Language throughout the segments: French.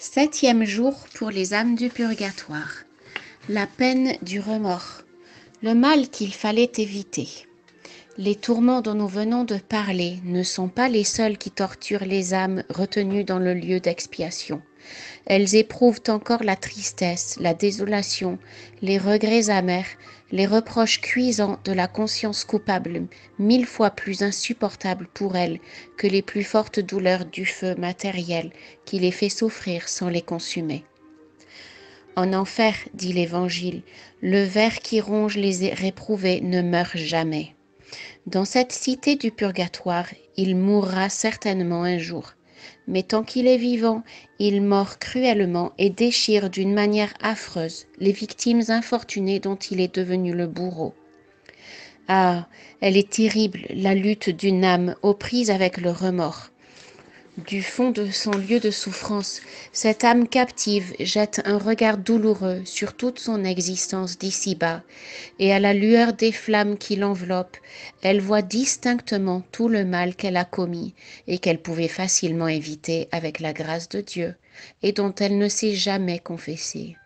Septième jour pour les âmes du purgatoire. La peine du remords. Le mal qu'il fallait éviter. Les tourments dont nous venons de parler ne sont pas les seuls qui torturent les âmes retenues dans le lieu d'expiation. Elles éprouvent encore la tristesse, la désolation, les regrets amers, les reproches cuisants de la conscience coupable, 1000 fois plus insupportables pour elles que les plus fortes douleurs du feu matériel qui les fait souffrir sans les consumer. En enfer, dit l'Évangile, le ver qui ronge les réprouvés ne meurt jamais. Dans cette cité du purgatoire, il mourra certainement un jour. Mais tant qu'il est vivant, il mord cruellement et déchire d'une manière affreuse les victimes infortunées dont il est devenu le bourreau. Ah, elle est terrible, la lutte d'une âme aux prises avec le remords. Du fond de son lieu de souffrance, cette âme captive jette un regard douloureux sur toute son existence d'ici-bas, et à la lueur des flammes qui l'enveloppent, elle voit distinctement tout le mal qu'elle a commis et qu'elle pouvait facilement éviter avec la grâce de Dieu, et dont elle ne s'est jamais confessée.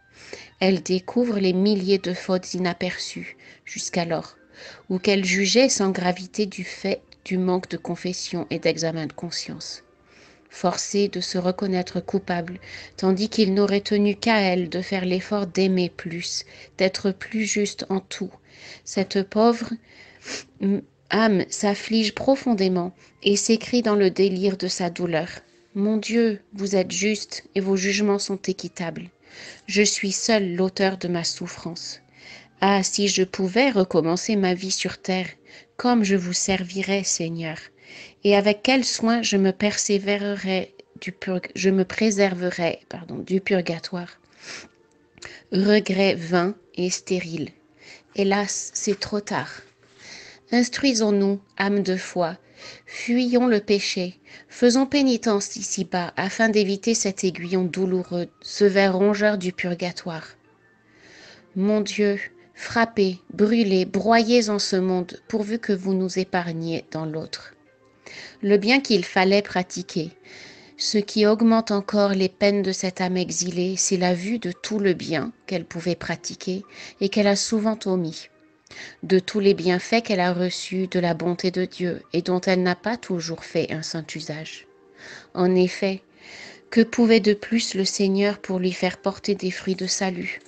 Elle découvre les milliers de fautes inaperçues jusqu'alors, ou qu'elle jugeait sans gravité du fait du manque de confession et d'examen de conscience. Forcée de se reconnaître coupable, tandis qu'il n'aurait tenu qu'à elle de faire l'effort d'aimer plus, d'être plus juste en tout. Cette pauvre âme s'afflige profondément et s'écrie dans le délire de sa douleur. Mon Dieu, vous êtes juste et vos jugements sont équitables. Je suis seul l'auteur de ma souffrance. Ah, si je pouvais recommencer ma vie sur terre, comme je vous servirais, Seigneur, et avec quel soin je me préserverais du purgatoire. Regret vain et stérile. Hélas, c'est trop tard. Instruisons-nous, âmes de foi, fuyons le péché, faisons pénitence ici-bas afin d'éviter cet aiguillon douloureux, ce ver rongeur du purgatoire. Mon Dieu, frappez, brûlez, broyez en ce monde, pourvu que vous nous épargniez dans l'autre. Le bien qu'il fallait pratiquer. Ce qui augmente encore les peines de cette âme exilée, c'est la vue de tout le bien qu'elle pouvait pratiquer et qu'elle a souvent omis, de tous les bienfaits qu'elle a reçus de la bonté de Dieu et dont elle n'a pas toujours fait un saint usage. En effet, que pouvait de plus le Seigneur pour lui faire porter des fruits de salut?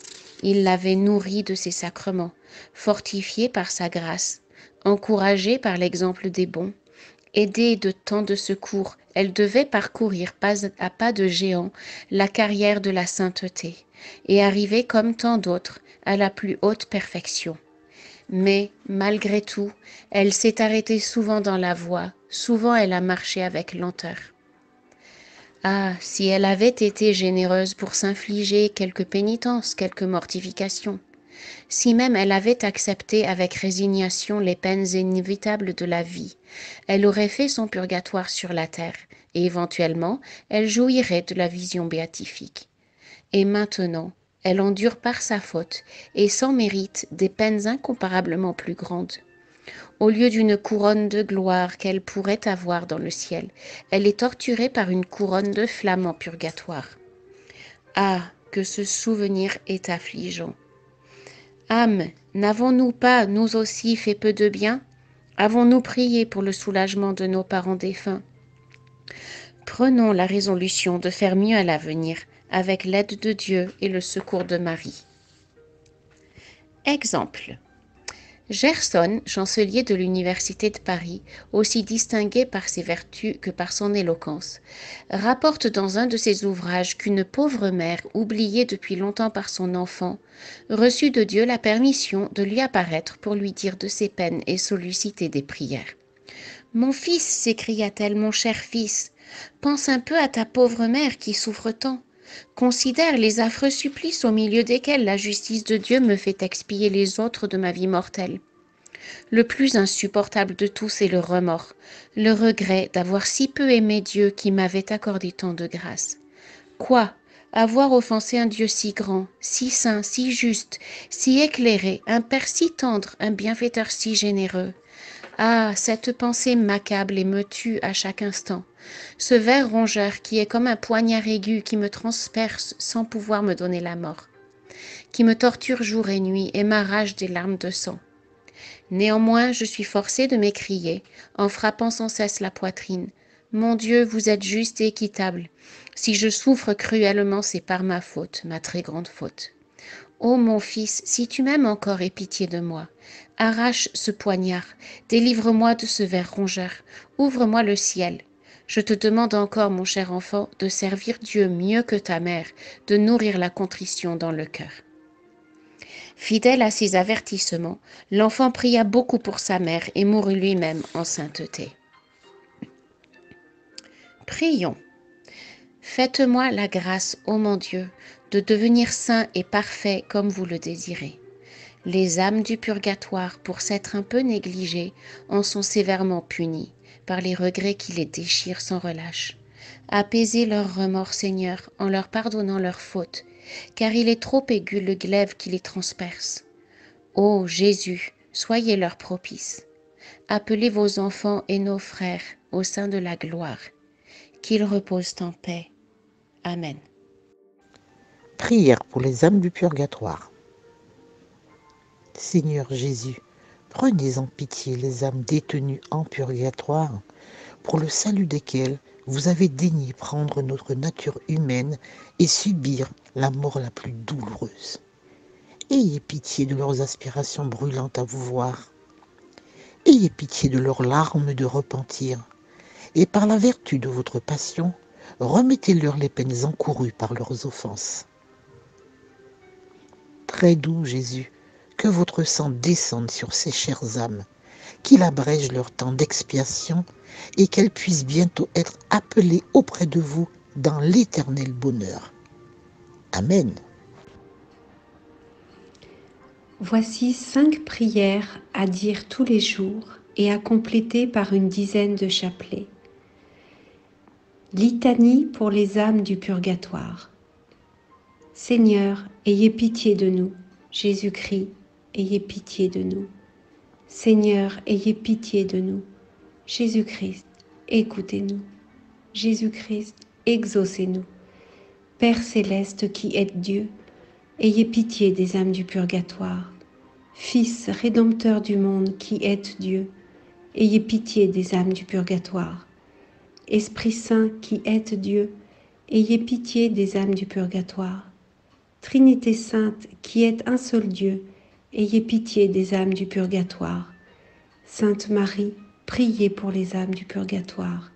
Il l'avait nourrie de ses sacrements, fortifiée par sa grâce, encouragée par l'exemple des bons. Aidée de tant de secours, elle devait parcourir pas à pas de géant la carrière de la sainteté et arriver comme tant d'autres à la plus haute perfection. Mais, malgré tout, elle s'est arrêtée souvent dans la voie, souvent elle a marché avec lenteur. Ah, si elle avait été généreuse pour s'infliger quelques pénitences, quelques mortifications, si même elle avait accepté avec résignation les peines inévitables de la vie, elle aurait fait son purgatoire sur la terre, et éventuellement, elle jouirait de la vision béatifique. Et maintenant, elle endure par sa faute, et sans mérite, des peines incomparablement plus grandes. Au lieu d'une couronne de gloire qu'elle pourrait avoir dans le ciel, elle est torturée par une couronne de flammes en purgatoire. Ah, que ce souvenir est affligeant! Âme, n'avons-nous pas, nous aussi, fait peu de bien? Avons-nous prié pour le soulagement de nos parents défunts? Prenons la résolution de faire mieux à l'avenir, avec l'aide de Dieu et le secours de Marie. Exemple. Gerson, chancelier de l'Université de Paris, aussi distingué par ses vertus que par son éloquence, rapporte dans un de ses ouvrages qu'une pauvre mère, oubliée depuis longtemps par son enfant, reçut de Dieu la permission de lui apparaître pour lui dire de ses peines et solliciter des prières. « Mon fils, s'écria-t-elle, mon cher fils, pense un peu à ta pauvre mère qui souffre tant. Considère les affreux supplices au milieu desquels la justice de Dieu me fait expier les autres de ma vie mortelle. Le plus insupportable de tous est le remords, le regret d'avoir si peu aimé Dieu qui m'avait accordé tant de grâce. Quoi? Avoir offensé un Dieu si grand, si saint, si juste, si éclairé, un Père si tendre, un bienfaiteur si généreux. Ah, cette pensée m'accable et me tue à chaque instant. Ce ver rongeur qui est comme un poignard aigu qui me transperce sans pouvoir me donner la mort, qui me torture jour et nuit et m'arrache des larmes de sang. Néanmoins, je suis forcée de m'écrier, en frappant sans cesse la poitrine. Mon Dieu, vous êtes juste et équitable. Si je souffre cruellement, c'est par ma faute, ma très grande faute. Ô mon fils, si tu m'aimes encore, aie pitié de moi. Arrache ce poignard, délivre-moi de ce ver rongeur, ouvre-moi le ciel. Je te demande encore, mon cher enfant, de servir Dieu mieux que ta mère, de nourrir la contrition dans le cœur. Fidèle à ces avertissements, l'enfant pria beaucoup pour sa mère et mourut lui-même en sainteté. Prions. Faites-moi la grâce, ô mon Dieu, de devenir saint et parfait comme vous le désirez. Les âmes du purgatoire, pour s'être un peu négligées, en sont sévèrement punies par les regrets qui les déchirent sans relâche. Apaisez leurs remords, Seigneur, en leur pardonnant leurs fautes, car il est trop aigu le glaive qui les transperce. Ô Jésus, soyez leur propice. Appelez vos enfants et nos frères au sein de la gloire. Qu'ils reposent en paix. Amen. Prière pour les âmes du purgatoire. Seigneur Jésus, prenez en pitié les âmes détenues en purgatoire, pour le salut desquelles vous avez daigné prendre notre nature humaine et subir la mort la plus douloureuse. Ayez pitié de leurs aspirations brûlantes à vous voir. Ayez pitié de leurs larmes de repentir, et par la vertu de votre passion, remettez-leur les peines encourues par leurs offenses. Très doux Jésus, que votre sang descende sur ces chères âmes, qu'il abrège leur temps d'expiation et qu'elles puissent bientôt être appelées auprès de vous dans l'éternel bonheur. Amen. Voici 5 prières à dire tous les jours et à compléter par une dizaine de chapelets. Litanie pour les âmes du purgatoire. Seigneur, ayez pitié de nous. Jésus-Christ, ayez pitié de nous. Seigneur, ayez pitié de nous. Jésus-Christ, écoutez-nous. Jésus-Christ, exaucez-nous. Père céleste qui êtes Dieu, ayez pitié des âmes du purgatoire. Fils rédempteur du monde qui êtes Dieu, ayez pitié des âmes du purgatoire. Esprit Saint qui êtes Dieu, ayez pitié des âmes du purgatoire. Trinité Sainte qui êtes un seul Dieu, ayez pitié des âmes du purgatoire. Sainte Marie, priez pour les âmes du purgatoire.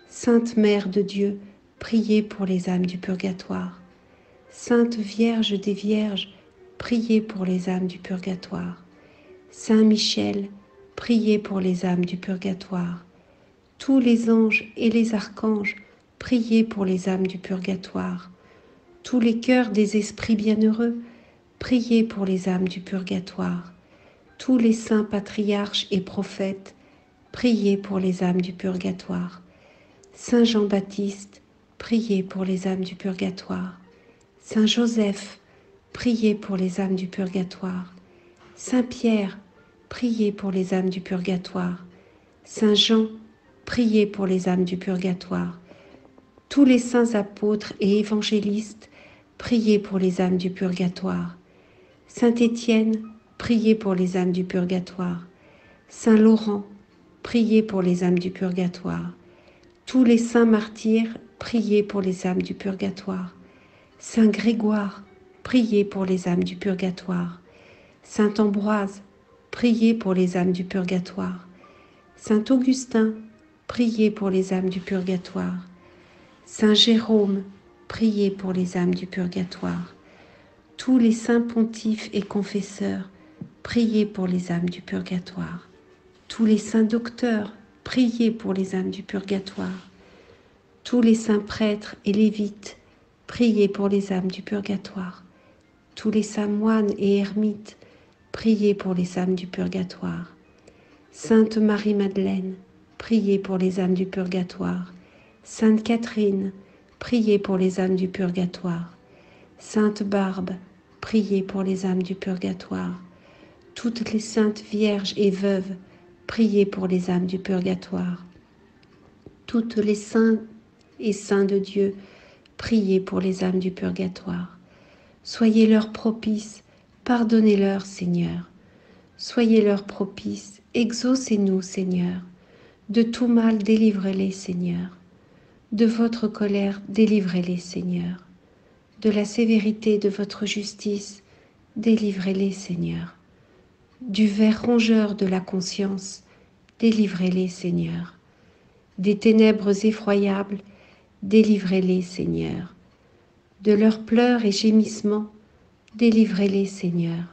Sainte Mère de Dieu, priez pour les âmes du purgatoire. Sainte Vierge des Vierges, priez pour les âmes du purgatoire. Saint Michel, priez pour les âmes du purgatoire. Tous les anges et les archanges, priez pour les âmes du purgatoire. Tous les cœurs des esprits bienheureux, priez pour les âmes du purgatoire. Tous les saints patriarches et prophètes, priez pour les âmes du purgatoire. Saint Jean-Baptiste, priez pour les âmes du purgatoire. Saint Joseph, priez pour les âmes du purgatoire. Saint Pierre, priez pour les âmes du purgatoire. Saint Jean, priez pour les âmes du purgatoire. Tous les saints apôtres et évangélistes, priez pour les âmes du purgatoire. Saint Étienne, priez pour les âmes du purgatoire. Saint Laurent, priez pour les âmes du purgatoire. Tous les saints martyrs, priez pour les âmes du purgatoire. Saint Grégoire, priez pour les âmes du purgatoire. Saint Ambroise, priez pour les âmes du purgatoire. Saint Augustin, priez pour les âmes du purgatoire. Saint Jérôme, priez pour les âmes du purgatoire. Tous les saints pontifes et confesseurs, priez pour les âmes du purgatoire. Tous les saints docteurs, priez pour les âmes du purgatoire. Tous les saints prêtres et lévites, priez pour les âmes du purgatoire. Tous les saints moines et ermites, priez pour les âmes du purgatoire. Sainte Marie-Madeleine, priez pour les âmes du purgatoire. Sainte Catherine, priez pour les âmes du purgatoire. Sainte Barbe, priez pour les âmes du purgatoire. Toutes les saintes vierges et veuves, priez pour les âmes du purgatoire. Toutes les saints et saints de Dieu, priez pour les âmes du purgatoire. Soyez-leur propices, pardonnez-leur, Seigneur. Soyez-leur propices, exaucez-nous, Seigneur. De tout mal, délivrez-les, Seigneur. De votre colère, délivrez-les, Seigneur. De la sévérité de votre justice, délivrez-les, Seigneur. Du ver rongeur de la conscience, délivrez-les, Seigneur. Des ténèbres effroyables, délivrez-les, Seigneur. De leurs pleurs et gémissements, délivrez-les, Seigneur.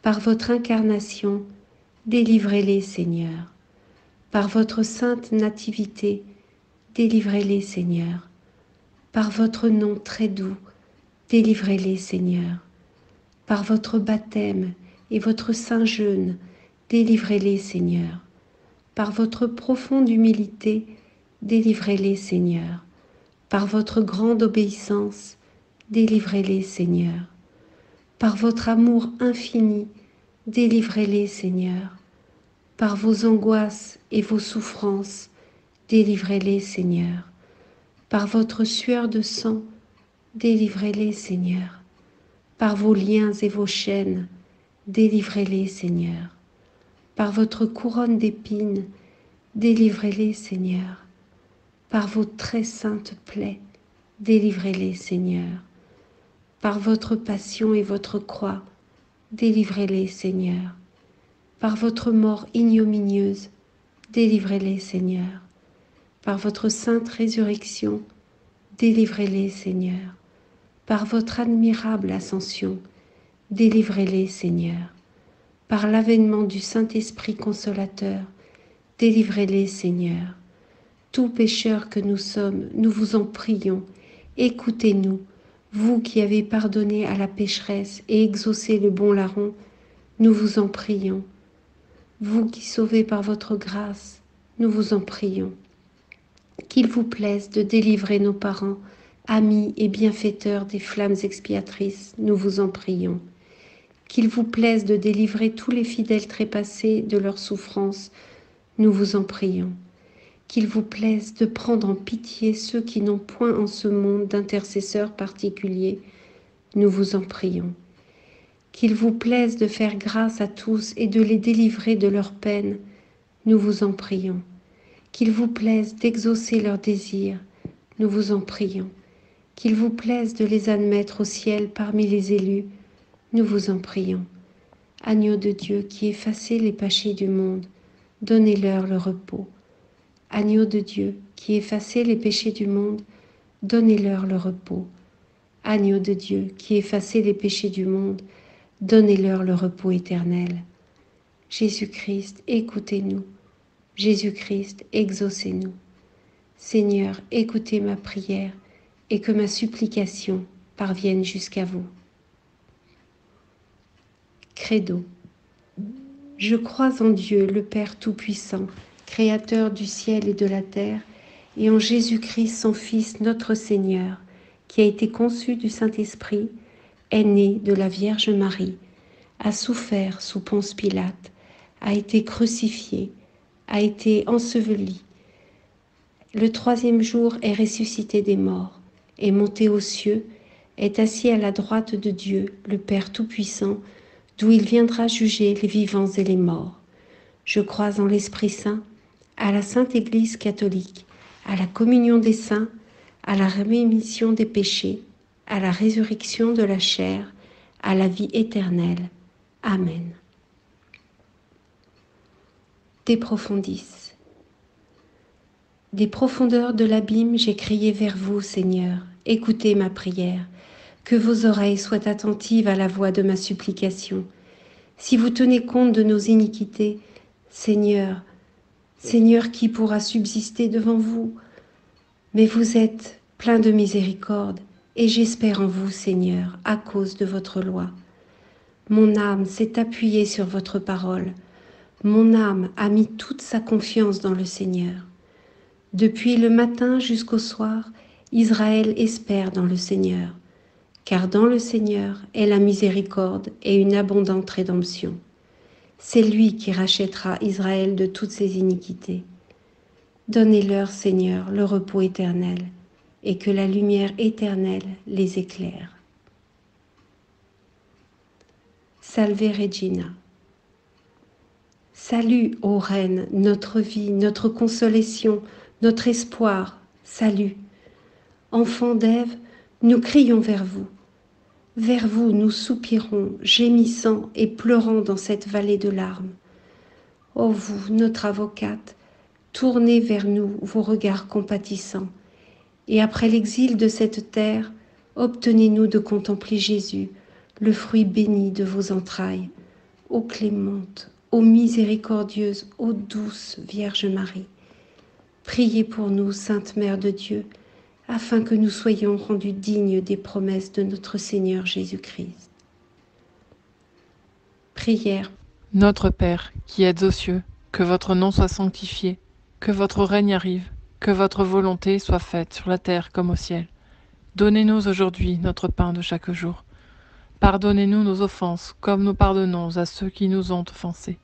Par votre incarnation, délivrez-les, Seigneur. Par votre sainte nativité, délivrez-les, Seigneur. Par votre nom très doux, délivrez-les, Seigneur. Par votre baptême et votre saint jeûne, délivrez-les, Seigneur. Par votre profonde humilité, délivrez-les, Seigneur. Par votre grande obéissance, délivrez-les, Seigneur. Par votre amour infini, délivrez-les, Seigneur. Par vos angoisses et vos souffrances, délivrez-les, Seigneur. Par votre sueur de sang, délivrez-les, Seigneur. Par vos liens et vos chaînes, délivrez-les, Seigneur. Par votre couronne d'épines, délivrez-les, Seigneur. Par vos très saintes plaies, délivrez-les, Seigneur. Par votre passion et votre croix, délivrez-les, Seigneur. Par votre mort ignominieuse, délivrez-les, Seigneur. Par votre sainte résurrection, délivrez-les, Seigneur. Par votre admirable ascension, délivrez-les, Seigneur. Par l'avènement du Saint-Esprit consolateur, délivrez-les, Seigneur. Tout pécheur que nous sommes, nous vous en prions, écoutez-nous, vous qui avez pardonné à la pécheresse et exaucé le bon larron, nous vous en prions. Vous qui sauvez par votre grâce, nous vous en prions. Qu'il vous plaise de délivrer nos parents, amis et bienfaiteurs des flammes expiatrices, nous vous en prions. Qu'il vous plaise de délivrer tous les fidèles trépassés de leurs souffrances, nous vous en prions. Qu'il vous plaise de prendre en pitié ceux qui n'ont point en ce monde d'intercesseurs particuliers, nous vous en prions. Qu'il vous plaise de faire grâce à tous et de les délivrer de leurs peines, nous vous en prions. Qu'il vous plaise d'exaucer leurs désirs, nous vous en prions. Qu'il vous plaise de les admettre au ciel parmi les élus, nous vous en prions. Agneau de Dieu qui effacez les péchés du monde, donnez-leur le repos. Agneau de Dieu qui effacez les péchés du monde, donnez-leur le repos. Agneau de Dieu qui effacez les péchés du monde, donnez-leur le repos éternel. Jésus-Christ, écoutez-nous. Jésus-Christ, exaucez-nous. Seigneur, écoutez ma prière et que ma supplication parvienne jusqu'à vous. Credo. Je crois en Dieu, le Père Tout-Puissant, Créateur du ciel et de la terre, et en Jésus-Christ, son Fils, notre Seigneur, qui a été conçu du Saint-Esprit, est né de la Vierge Marie, a souffert sous Ponce Pilate, a été crucifié, a été enseveli. Le troisième jour est ressuscité des morts, est monté aux cieux, est assis à la droite de Dieu, le Père Tout-Puissant, d'où il viendra juger les vivants et les morts. Je crois en l'Esprit Saint, à la Sainte Église catholique, à la communion des saints, à la rémission des péchés, à la résurrection de la chair, à la vie éternelle. Amen. De profundis. Des profondeurs de l'abîme, j'ai crié vers vous, Seigneur. Écoutez ma prière. Que vos oreilles soient attentives à la voix de ma supplication. Si vous tenez compte de nos iniquités, Seigneur, Seigneur, qui pourra subsister devant vous? Mais vous êtes plein de miséricorde, et j'espère en vous, Seigneur, à cause de votre loi. Mon âme s'est appuyée sur votre parole. Mon âme a mis toute sa confiance dans le Seigneur. Depuis le matin jusqu'au soir, Israël espère dans le Seigneur, car dans le Seigneur est la miséricorde et une abondante rédemption. C'est lui qui rachètera Israël de toutes ses iniquités. Donnez-leur, Seigneur, le repos éternel, et que la lumière éternelle les éclaire. Salve Regina. Salut, ô Reine, notre vie, notre consolation, notre espoir, salut. Enfants d'Ève, nous crions vers vous. Vers vous, nous soupirons, gémissant et pleurant dans cette vallée de larmes. Ô vous, notre avocate, tournez vers nous vos regards compatissants, et après l'exil de cette terre, obtenez-nous de contempler Jésus, le fruit béni de vos entrailles. Ô clémente, ô miséricordieuse, ô douce Vierge Marie, priez pour nous, Sainte Mère de Dieu, afin que nous soyons rendus dignes des promesses de notre Seigneur Jésus-Christ. Prière. Notre Père, qui êtes aux cieux, que votre nom soit sanctifié, que votre règne arrive, que votre volonté soit faite sur la terre comme au ciel. Donnez-nous aujourd'hui notre pain de chaque jour. Pardonnez-nous nos offenses, comme nous pardonnons à ceux qui nous ont offensés.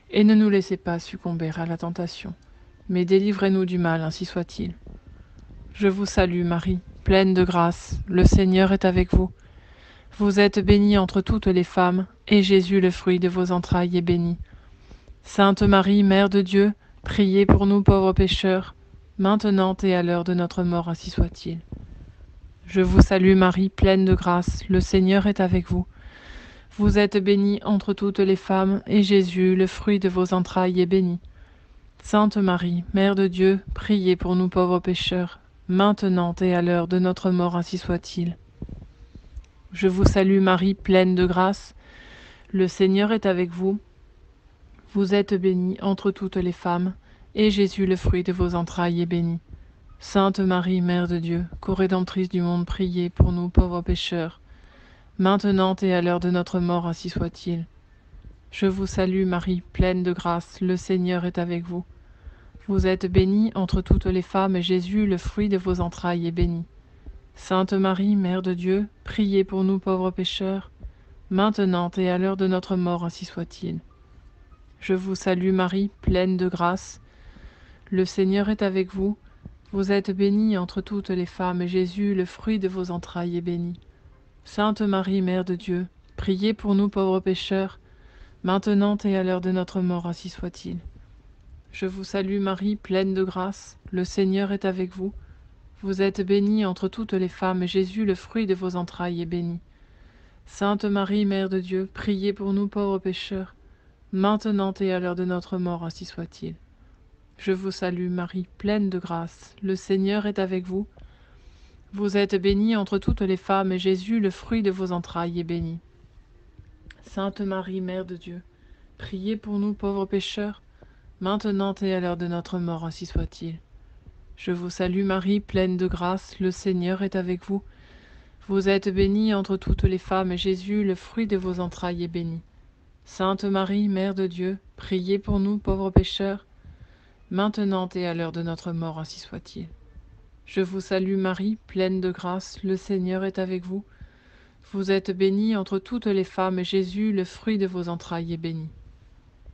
Et ne nous laissez pas succomber à la tentation, mais délivrez-nous du mal, ainsi soit-il. Je vous salue Marie, pleine de grâce, le Seigneur est avec vous. Vous êtes bénie entre toutes les femmes, et Jésus, le fruit de vos entrailles, est béni. Sainte Marie, Mère de Dieu, priez pour nous pauvres pécheurs, maintenant et à l'heure de notre mort, ainsi soit-il. Je vous salue Marie, pleine de grâce, le Seigneur est avec vous. Vous êtes bénie entre toutes les femmes, et Jésus, le fruit de vos entrailles, est béni. Sainte Marie, Mère de Dieu, priez pour nous pauvres pécheurs, maintenant et à l'heure de notre mort, ainsi soit-il. Je vous salue Marie, pleine de grâce, le Seigneur est avec vous. Vous êtes bénie entre toutes les femmes, et Jésus, le fruit de vos entrailles, est béni. Sainte Marie, Mère de Dieu, co-rédemptrice du monde, priez pour nous pauvres pécheurs, maintenant et à l'heure de notre mort, ainsi soit-il. Je vous salue Marie, pleine de grâce, le Seigneur est avec vous. Vous êtes bénie entre toutes les femmes, et Jésus, le fruit de vos entrailles, est béni. Sainte Marie, Mère de Dieu, priez pour nous pauvres pécheurs, maintenant et à l'heure de notre mort, ainsi soit-il. Je vous salue Marie, pleine de grâce, le Seigneur est avec vous. Vous êtes bénie entre toutes les femmes, et Jésus, le fruit de vos entrailles, est béni. Sainte Marie, Mère de Dieu, priez pour nous pauvres pécheurs, maintenant et à l'heure de notre mort, ainsi soit-il. Je vous salue Marie, pleine de grâce, le Seigneur est avec vous. Vous êtes bénie entre toutes les femmes, et Jésus, le fruit de vos entrailles, est béni. Sainte Marie, Mère de Dieu, priez pour nous pauvres pécheurs, maintenant et à l'heure de notre mort, ainsi soit-il. Je vous salue Marie, pleine de grâce, le Seigneur est avec vous. Vous êtes bénie entre toutes les femmes, et Jésus, le fruit de vos entrailles, est béni. Sainte Marie, Mère de Dieu, priez pour nous pauvres pécheurs, maintenant et à l'heure de notre mort, ainsi soit-il. Je vous salue Marie, pleine de grâce, le Seigneur est avec vous. Vous êtes bénie entre toutes les femmes, et Jésus, le fruit de vos entrailles, est béni. Sainte Marie, Mère de Dieu, priez pour nous pauvres pécheurs, maintenant et à l'heure de notre mort, ainsi soit-il. Je vous salue Marie, pleine de grâce, le Seigneur est avec vous. Vous êtes bénie entre toutes les femmes, et Jésus, le fruit de vos entrailles, est béni.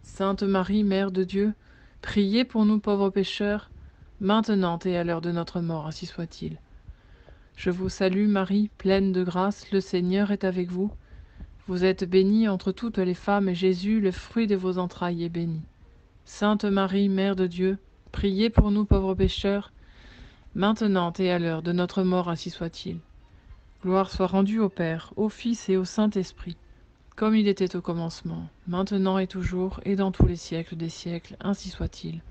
Sainte Marie, Mère de Dieu, priez pour nous pauvres pécheurs, maintenant et à l'heure de notre mort, ainsi soit-il. Je vous salue Marie, pleine de grâce, le Seigneur est avec vous. Vous êtes bénie entre toutes les femmes, et Jésus, le fruit de vos entrailles, est béni. Sainte Marie, Mère de Dieu, priez pour nous pauvres pécheurs, maintenant et à l'heure de notre mort, ainsi soit-il. Gloire soit rendue au Père, au Fils et au Saint-Esprit, comme il était au commencement, maintenant et toujours, et dans tous les siècles des siècles, ainsi soit-il.